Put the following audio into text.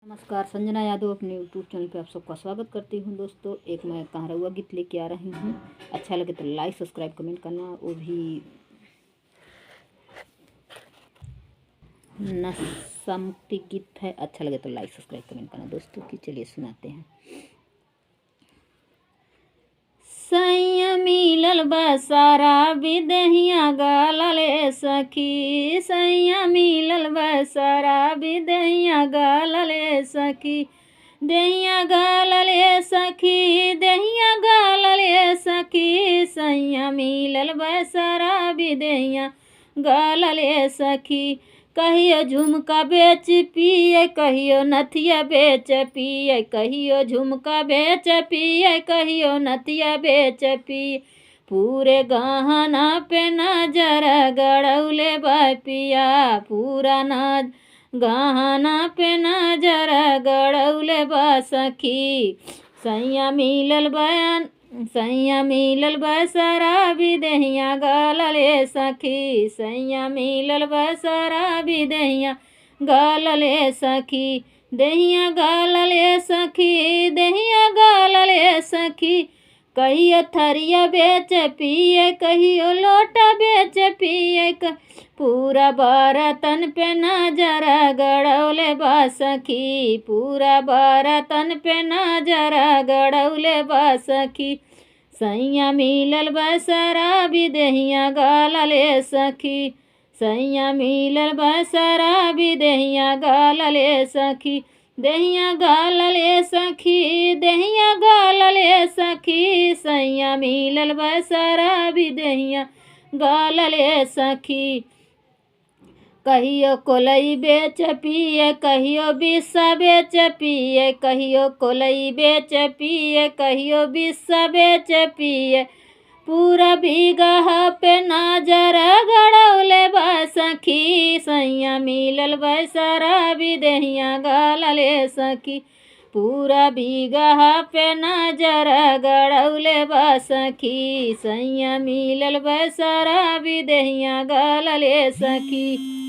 नमस्कार, संजना यादव अपने YouTube channel पे आप सबका स्वागत करती हूँ। दोस्तों, एक मैं कहारउआ गीत लेके आ रही हूँ। अच्छा लगे तो लाइक सब्सक्राइब कमेंट करना, वो भी नशा मुक्ति गीत है। अच्छा लगे तो लाइक सब्सक्राइब कमेंट करना दोस्तों की। चलिए सुनाते हैं। सैया मिलल बसारा विदेहिया गालले सखी, सैया मिलल बसारा विदेहिया गालले सखी, देहिया गालले सखी, देहिया गालले सखी, सैया मिलल बसारा विदेहिया गालले सखी। कहियो झुमका बेच पिए, कहियो नथिया बेच पिए, कहियो झुमका बेच पिए, कहियो नथिया बेच पिए, पूरे गहना पे नजर गड़ौले बापिया, पूरा नाज गहना पे नजर गड़ौले बा सखी। सैया मिलल बयान सैया मिलल बसरा विदेहिया गालले सखी, सैया मिलल बसरा विदेहिया गालले सखी, देहिया गालले सखी, देहिया गालले सखी। कहियो थरिया बेच पिए, कहियो लोटा बेच पिए, पूरा बर्तन पे नजर गड़ौले बा सखी, पूरा बर्तन पे नजर गड़ौले बा सखी। सैया मिलल बसरा विदेहिया गालले सखी, सैया मिलल बसरा विदेहिया गालले सखी, देहिया गालले सखी, देहिया गालले सखी, सैया मिलल बसरा विदेहिया गालले सखी। कहियो कोलई बेच पिए, कहियो बिस्सा बेच पिए, कहियो कोलई बेच पिए, कहियो बिस्सा बेच पिए, पूरा बीघा पे नजर गड़ौले बा सखी। सैया मिलल बसरा विदेहिया गालले सखी, पूरा बीघा पे नजर गड़ौले बा सखी, सैया मिलल बसरा विदेहिया गालले सखी।